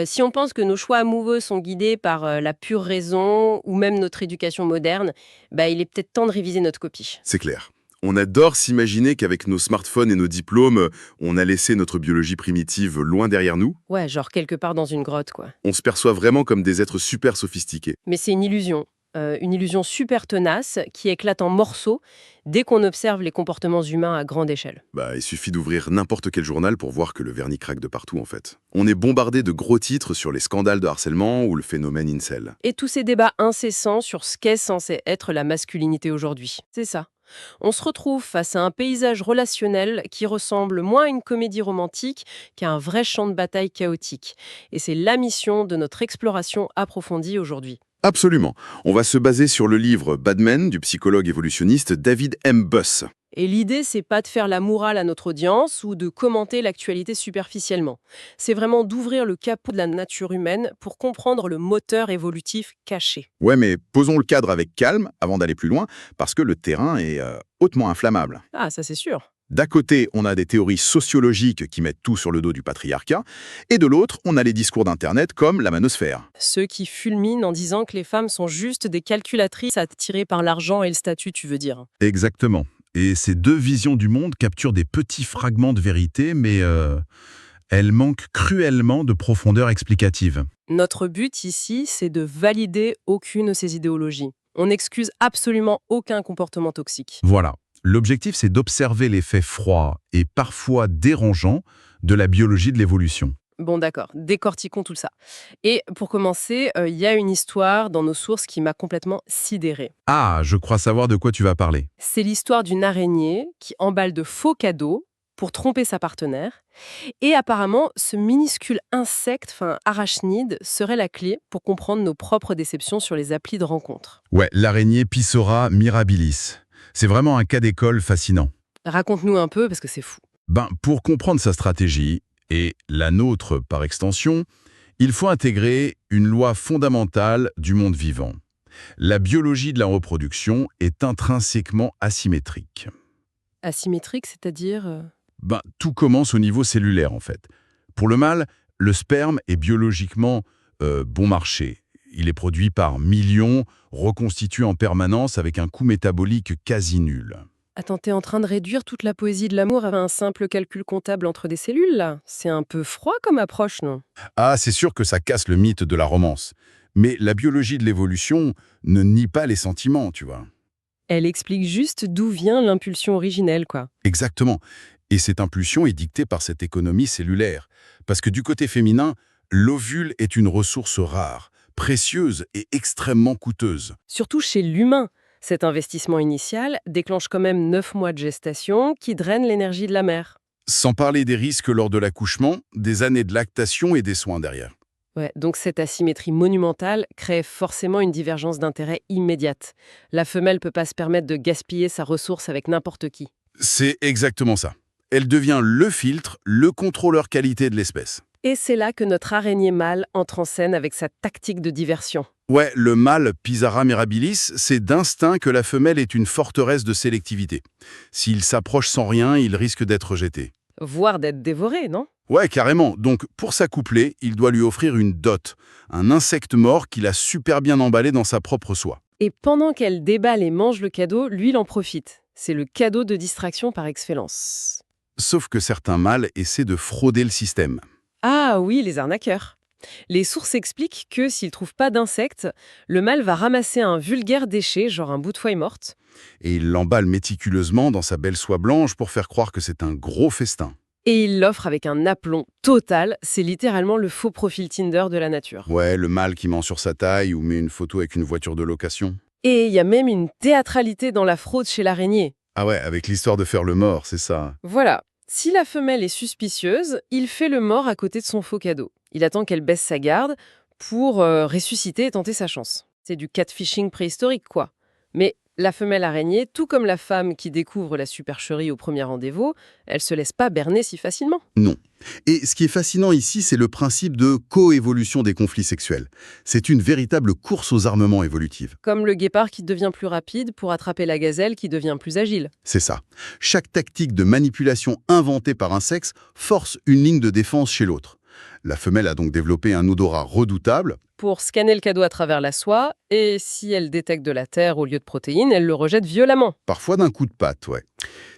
Si on pense que nos choix amoureux sont guidés par la pure raison ou même notre éducation moderne, il est peut-être temps de réviser notre copie. C'est clair. On adore s'imaginer qu'avec nos smartphones et nos diplômes, on a laissé notre biologie primitive loin derrière nous. Ouais, genre quelque part dans une grotte, quoi. On se perçoit vraiment comme des êtres super sophistiqués. Mais c'est une illusion super tenace qui éclate en morceaux dès qu'on observe les comportements humains à grande échelle. Il suffit d'ouvrir n'importe quel journal pour voir que le vernis craque de partout en fait. On est bombardé de gros titres sur les scandales de harcèlement ou le phénomène incel. Et tous ces débats incessants sur ce qu'est censé être la masculinité aujourd'hui. C'est ça. On se retrouve face à un paysage relationnel qui ressemble moins à une comédie romantique qu'à un vrai champ de bataille chaotique. Et c'est la mission de notre exploration approfondie aujourd'hui. Absolument. On va se baser sur le livre Bad Men du psychologue évolutionniste David M. Buss. Et l'idée, c'est pas de faire la morale à notre audience ou de commenter l'actualité superficiellement. C'est vraiment d'ouvrir le capot de la nature humaine pour comprendre le moteur évolutif caché. Ouais, mais posons le cadre avec calme avant d'aller plus loin, parce que le terrain est hautement inflammable. Ah, ça c'est sûr. D'un côté, on a des théories sociologiques qui mettent tout sur le dos du patriarcat, et de l'autre, on a les discours d'Internet comme la manosphère. Ceux qui fulminent en disant que les femmes sont juste des calculatrices attirées par l'argent et le statut, tu veux dire. Exactement. Et ces deux visions du monde capturent des petits fragments de vérité, mais elles manquent cruellement de profondeur explicative. Notre but ici, c'est de valider aucune de ces idéologies. On n'excuse absolument aucun comportement toxique. Voilà. L'objectif, c'est d'observer l'effet froid et parfois dérangeant de la biologie de l'évolution. Bon d'accord, décortiquons tout ça. Et pour commencer, il y a une histoire dans nos sources qui m'a complètement sidérée. Ah, je crois savoir de quoi tu vas parler. C'est l'histoire d'une araignée qui emballe de faux cadeaux pour tromper sa partenaire. Et apparemment, ce minuscule insecte, arachnide, serait la clé pour comprendre nos propres déceptions sur les applis de rencontres. Ouais, l'araignée Pissora mirabilis. C'est vraiment un cas d'école fascinant. Raconte-nous un peu, parce que c'est fou. Pour comprendre sa stratégie, et la nôtre par extension, il faut intégrer une loi fondamentale du monde vivant. La biologie de la reproduction est intrinsèquement asymétrique. Asymétrique, c'est-à-dire Tout commence au niveau cellulaire, en fait. Pour le mâle, le sperme est biologiquement bon marché. Il est produit par millions, reconstitué en permanence avec un coût métabolique quasi nul. Attends, t'es en train de réduire toute la poésie de l'amour à un simple calcul comptable entre des cellules, là? C'est un peu froid comme approche, non? Ah, c'est sûr que ça casse le mythe de la romance. Mais la biologie de l'évolution ne nie pas les sentiments, tu vois. Elle explique juste d'où vient l'impulsion originelle, quoi. Exactement. Et cette impulsion est dictée par cette économie cellulaire. Parce que du côté féminin, l'ovule est une ressource rare, précieuse et extrêmement coûteuse. Surtout chez l'humain. Cet investissement initial déclenche quand même 9 mois de gestation qui drainent l'énergie de la mère. Sans parler des risques lors de l'accouchement, des années de lactation et des soins derrière. Ouais, donc cette asymétrie monumentale crée forcément une divergence d'intérêt immédiate. La femelle peut pas se permettre de gaspiller sa ressource avec n'importe qui. C'est exactement ça. Elle devient le filtre, le contrôleur qualité de l'espèce. Et c'est là que notre araignée mâle entre en scène avec sa tactique de diversion. Ouais, le mâle Pissara mirabilis, c'est d'instinct que la femelle est une forteresse de sélectivité. S'il s'approche sans rien, il risque d'être rejeté. Voire d'être dévoré, non? Ouais, carrément. Donc, pour s'accoupler, il doit lui offrir une dot, un insecte mort qu'il a super bien emballé dans sa propre soie. Et pendant qu'elle déballe et mange le cadeau, lui, il en profite. C'est le cadeau de distraction par excellence. Sauf que certains mâles essaient de frauder le système. Ah oui, les arnaqueurs. Les sources expliquent que s'il ne trouve pas d'insectes, le mâle va ramasser un vulgaire déchet, genre un bout de feuille morte. Et il l'emballe méticuleusement dans sa belle soie blanche pour faire croire que c'est un gros festin. Et il l'offre avec un aplomb total. C'est littéralement le faux profil Tinder de la nature. Ouais, le mâle qui ment sur sa taille ou met une photo avec une voiture de location. Et il y a même une théâtralité dans la fraude chez l'araignée. Ah ouais, avec l'histoire de faire le mort, c'est ça. Voilà. Si la femelle est suspicieuse, il fait le mort à côté de son faux cadeau. Il attend qu'elle baisse sa garde pour ressusciter et tenter sa chance. C'est du catfishing préhistorique, quoi. Mais la femelle araignée, tout comme la femme qui découvre la supercherie au premier rendez-vous, elle se laisse pas berner si facilement. Non. Et ce qui est fascinant ici, c'est le principe de coévolution des conflits sexuels. C'est une véritable course aux armements évolutifs. Comme le guépard qui devient plus rapide pour attraper la gazelle qui devient plus agile. C'est ça. Chaque tactique de manipulation inventée par un sexe force une ligne de défense chez l'autre. La femelle a donc développé un odorat redoutable. Pour scanner le cadeau à travers la soie, et si elle détecte de la terre au lieu de protéines, elle le rejette violemment. Parfois d'un coup de patte, ouais.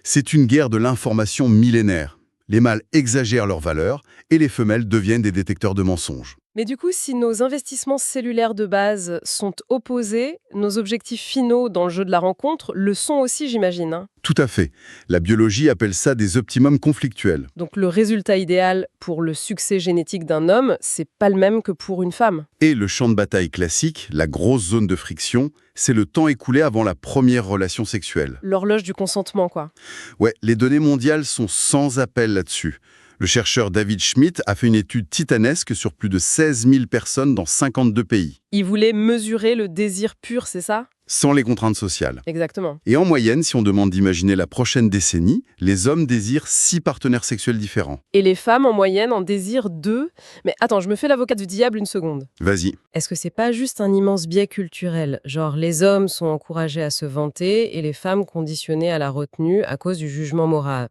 C'est une guerre de l'information millénaire. Les mâles exagèrent leur valeur et les femelles deviennent des détecteurs de mensonges. Mais du coup, si nos investissements cellulaires de base sont opposés, nos objectifs finaux dans le jeu de la rencontre le sont aussi, j'imagine, hein. Tout à fait. La biologie appelle ça des optimums conflictuels. Donc le résultat idéal pour le succès génétique d'un homme, c'est pas le même que pour une femme. Et le champ de bataille classique, la grosse zone de friction, c'est le temps écoulé avant la première relation sexuelle. L'horloge du consentement, quoi. Ouais, les données mondiales sont sans appel là-dessus. Le chercheur David Schmidt a fait une étude titanesque sur plus de 16 000 personnes dans 52 pays, Il voulait mesurer le désir pur, c'est ça? sans les contraintes sociales. Exactement. Et en moyenne, si on demande d'imaginer la prochaine décennie, les hommes désirent 6 partenaires sexuels différents. Et les femmes, en moyenne, en désirent 2. Mais attends, je me fais l'avocat du diable une seconde. Vas-y. Est-ce que c'est pas juste un immense biais culturel? Genre, les hommes sont encouragés à se vanter et les femmes conditionnées à la retenue à cause du jugement moral.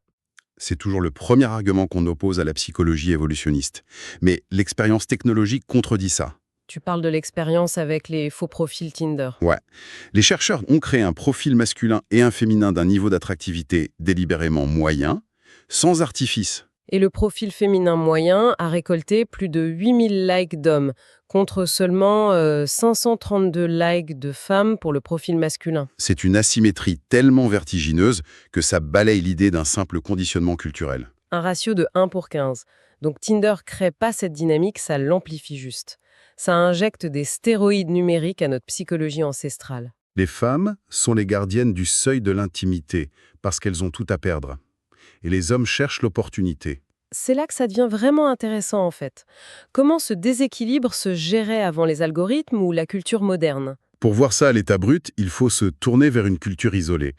C'est toujours le premier argument qu'on oppose à la psychologie évolutionniste. Mais l'expérience technologique contredit ça. Tu parles de l'expérience avec les faux profils Tinder. Ouais. Les chercheurs ont créé un profil masculin et un féminin d'un niveau d'attractivité délibérément moyen, sans artifice. Et le profil féminin moyen a récolté plus de 8000 likes d'hommes, contre seulement 532 likes de femmes pour le profil masculin. C'est une asymétrie tellement vertigineuse que ça balaye l'idée d'un simple conditionnement culturel. Un ratio de 1 pour 15. Donc Tinder crée pas cette dynamique, ça l'amplifie juste. Ça injecte des stéroïdes numériques à notre psychologie ancestrale. Les femmes sont les gardiennes du seuil de l'intimité, parce qu'elles ont tout à perdre. Et les hommes cherchent l'opportunité. C'est là que ça devient vraiment intéressant en fait. Comment ce déséquilibre se gérait avant les algorithmes ou la culture moderne? Pour voir ça à l'état brut, il faut se tourner vers une culture isolée.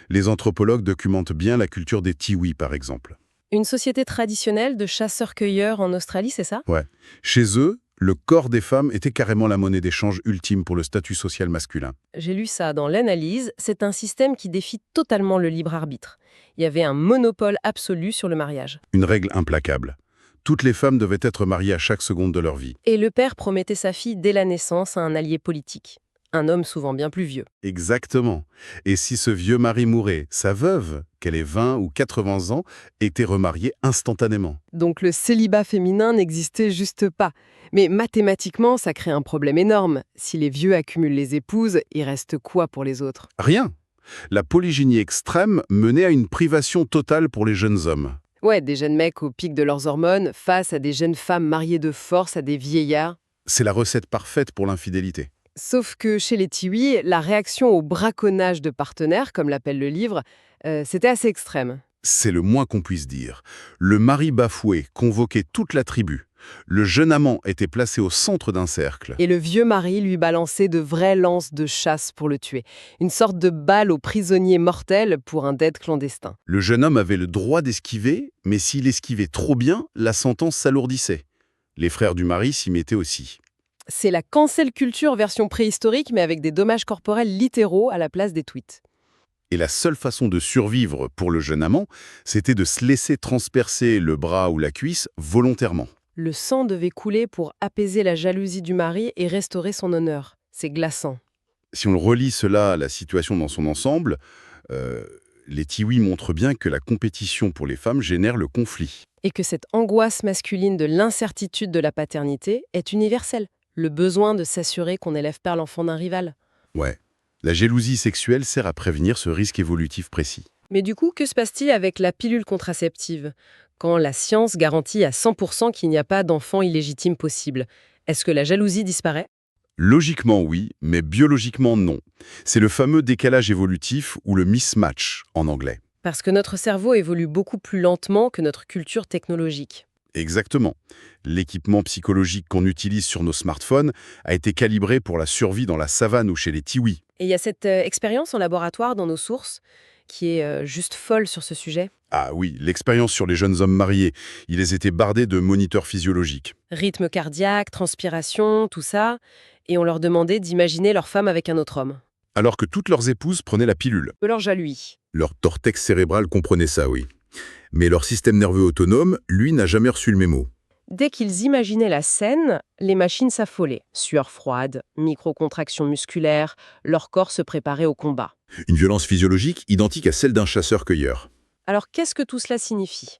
Les anthropologues documentent bien la culture des Tiwi, par exemple. Une société traditionnelle de chasseurs-cueilleurs en Australie, c'est ça? Ouais. Chez eux, le corps des femmes était carrément la monnaie d'échange ultime pour le statut social masculin. J'ai lu ça dans l'analyse, c'est un système qui défie totalement le libre arbitre. Il y avait un monopole absolu sur le mariage. Une règle implacable. Toutes les femmes devaient être mariées à chaque seconde de leur vie. Et le père promettait sa fille dès la naissance à un allié politique. Un homme souvent bien plus vieux. Exactement. Et si ce vieux mari mourait, sa veuve, qu'elle ait 20 ou 80 ans, était remariée instantanément. Donc le célibat féminin n'existait juste pas. Mais mathématiquement, ça crée un problème énorme. Si les vieux accumulent les épouses, il reste quoi pour les autres? Rien. La polygynie extrême menait à une privation totale pour les jeunes hommes. Ouais, des jeunes mecs au pic de leurs hormones face à des jeunes femmes mariées de force à des vieillards. C'est la recette parfaite pour l'infidélité. Sauf que chez les Tiwi, la réaction au braconnage de partenaires, comme l'appelle le livre, c'était assez extrême. C'est le moins qu'on puisse dire. Le mari bafoué convoquait toute la tribu. Le jeune amant était placé au centre d'un cercle. Et le vieux mari lui balançait de vraies lances de chasse pour le tuer. Une sorte de balle au prisonnier mortel pour un dead clandestin. Le jeune homme avait le droit d'esquiver, mais s'il esquivait trop bien, la sentence s'alourdissait. Les frères du mari s'y mettaient aussi. C'est la cancel culture version préhistorique, mais avec des dommages corporels littéraux à la place des tweets. Et la seule façon de survivre pour le jeune amant, c'était de se laisser transpercer le bras ou la cuisse volontairement. Le sang devait couler pour apaiser la jalousie du mari et restaurer son honneur. C'est glaçant. Si on relie cela à la situation dans son ensemble, les Tiwi montrent bien que la compétition pour les femmes génère le conflit. Et que cette angoisse masculine de l'incertitude de la paternité est universelle. Le besoin de s'assurer qu'on n'élève pas l'enfant d'un rival. Ouais. La jalousie sexuelle sert à prévenir ce risque évolutif précis. Mais du coup, que se passe-t-il avec la pilule contraceptive? Quand la science garantit à 100% qu'il n'y a pas d'enfant illégitime possible, est-ce que la jalousie disparaît? Logiquement oui, mais biologiquement non. C'est le fameux décalage évolutif ou le mismatch en anglais. Parce que notre cerveau évolue beaucoup plus lentement que notre culture technologique. Exactement. L'équipement psychologique qu'on utilise sur nos smartphones a été calibré pour la survie dans la savane ou chez les Tiwi. Et il y a cette expérience en laboratoire dans nos sources qui est juste folle sur ce sujet. Ah oui, l'expérience sur les jeunes hommes mariés. Ils étaient bardés de moniteurs physiologiques. Rythme cardiaque, transpiration, tout ça. Et on leur demandait d'imaginer leur femme avec un autre homme. Alors que toutes leurs épouses prenaient la pilule. Leur jalousie. Leur cortex cérébral comprenait ça, oui. Mais leur système nerveux autonome, lui, n'a jamais reçu le mémo. Dès qu'ils imaginaient la scène, les machines s'affolaient. Sueur froide, microcontraction musculaire, leur corps se préparait au combat. Une violence physiologique identique à celle d'un chasseur-cueilleur. Alors qu'est-ce que tout cela signifie?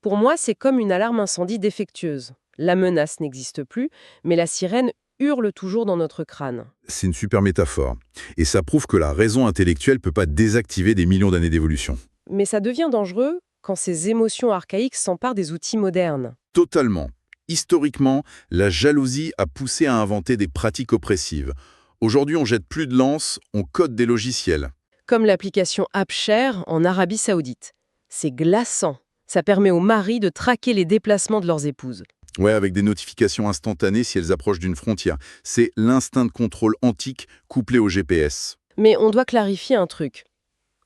Pour moi, c'est comme une alarme incendie défectueuse. La menace n'existe plus, mais la sirène hurle toujours dans notre crâne. C'est une super métaphore. Et ça prouve que la raison intellectuelle peut pas désactiver des millions d'années d'évolution. Mais ça devient dangereux quand ces émotions archaïques s'emparent des outils modernes. Totalement. Historiquement, la jalousie a poussé à inventer des pratiques oppressives. Aujourd'hui, on jette plus de lances, on code des logiciels. Comme l'application AppShare en Arabie Saoudite. C'est glaçant. Ça permet aux maris de traquer les déplacements de leurs épouses. Ouais, avec des notifications instantanées si elles approchent d'une frontière. C'est l'instinct de contrôle antique couplé au GPS. Mais on doit clarifier un truc.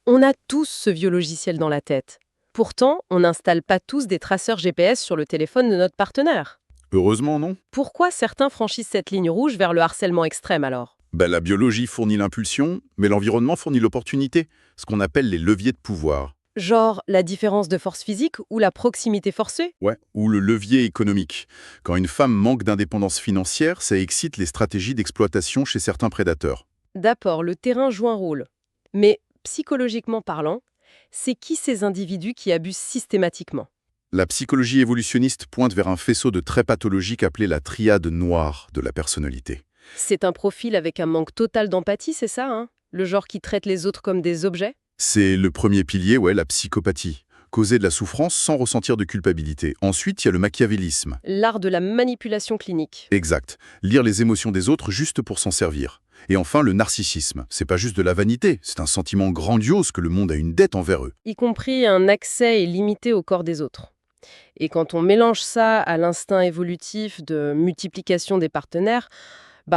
On a tous ce vieux logiciel dans la tête. Pourtant, on n'installe pas tous des traceurs GPS sur le téléphone de notre partenaire. Heureusement, non? Pourquoi certains franchissent cette ligne rouge vers le harcèlement extrême alors? La biologie fournit l'impulsion, mais l'environnement fournit l'opportunité, ce qu'on appelle les leviers de pouvoir. Genre la différence de force physique ou la proximité forcée? Ouais, ou le levier économique. Quand une femme manque d'indépendance financière, ça excite les stratégies d'exploitation chez certains prédateurs. D'accord, le terrain joue un rôle. Mais psychologiquement parlant, c'est qui ces individus qui abusent systématiquement? La psychologie évolutionniste pointe vers un faisceau de traits pathologiques appelé la triade noire de la personnalité. C'est un profil avec un manque total d'empathie, c'est ça, hein? Le genre qui traite les autres comme des objets? C'est le premier pilier, ouais, la psychopathie. Causer de la souffrance sans ressentir de culpabilité. Ensuite, il y a le machiavélisme. L'art de la manipulation clinique. Exact. Lire les émotions des autres juste pour s'en servir. Et enfin, le narcissisme. C'est pas juste de la vanité, c'est un sentiment grandiose que le monde a une dette envers eux. Y compris un accès illimité au corps des autres. Et quand on mélange ça à l'instinct évolutif de multiplication des partenaires,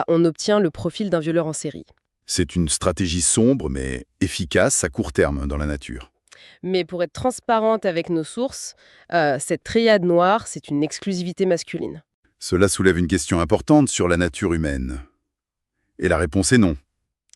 on obtient le profil d'un violeur en série. C'est une stratégie sombre, mais efficace à court terme dans la nature. Mais pour être transparente avec nos sources, cette triade noire, c'est une exclusivité masculine. Cela soulève une question importante sur la nature humaine. Et la réponse est non.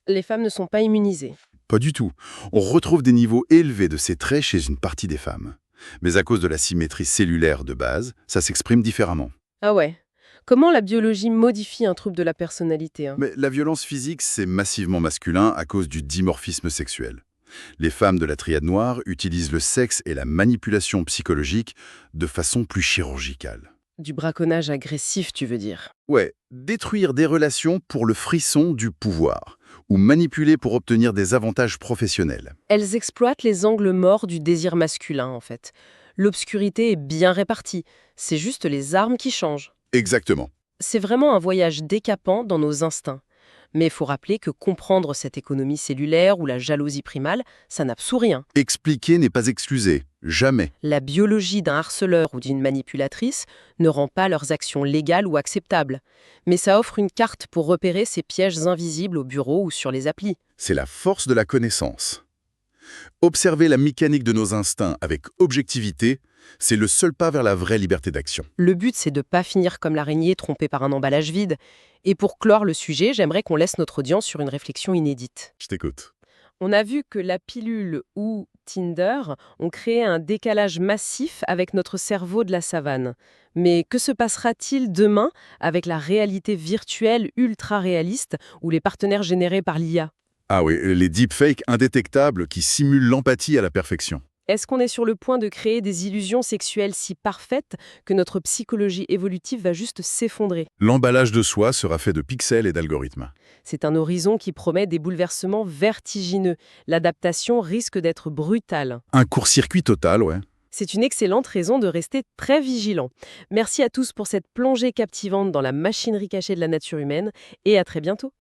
Les femmes ne sont pas immunisées. Pas du tout. On retrouve des niveaux élevés de ces traits chez une partie des femmes. Mais à cause de la symétrie cellulaire de base, ça s'exprime différemment. Ah ouais. Comment la biologie modifie un trouble de la personnalité, hein? Mais la violence physique, c'est massivement masculin à cause du dimorphisme sexuel. Les femmes de la triade noire utilisent le sexe et la manipulation psychologique de façon plus chirurgicale. Du braconnage agressif, tu veux dire? Ouais, détruire des relations pour le frisson du pouvoir, ou manipuler pour obtenir des avantages professionnels. Elles exploitent les angles morts du désir masculin, en fait. L'obscurité est bien répartie. C'est juste les armes qui changent. Exactement. C'est vraiment un voyage décapant dans nos instincts. Mais il faut rappeler que comprendre cette économie cellulaire ou la jalousie primale, ça n'absout rien. Expliquer n'est pas excuser, jamais. La biologie d'un harceleur ou d'une manipulatrice ne rend pas leurs actions légales ou acceptables. Mais ça offre une carte pour repérer ces pièges invisibles au bureau ou sur les applis. C'est la force de la connaissance. Observer la mécanique de nos instincts avec objectivité, c'est le seul pas vers la vraie liberté d'action. Le but, c'est de ne pas finir comme l'araignée trompée par un emballage vide. Et pour clore le sujet, j'aimerais qu'on laisse notre audience sur une réflexion inédite. Je t'écoute. On a vu que la pilule ou Tinder ont créé un décalage massif avec notre cerveau de la savane. Mais que se passera-t-il demain avec la réalité virtuelle ultra réaliste ou les partenaires générés par l'IA? Ah oui, les deepfakes indétectables qui simulent l'empathie à la perfection. Est-ce qu'on est sur le point de créer des illusions sexuelles si parfaites que notre psychologie évolutive va juste s'effondrer? L'emballage de soi sera fait de pixels et d'algorithmes. C'est un horizon qui promet des bouleversements vertigineux. L'adaptation risque d'être brutale. Un court-circuit total, ouais. C'est une excellente raison de rester très vigilant. Merci à tous pour cette plongée captivante dans la machinerie cachée de la nature humaine et à très bientôt.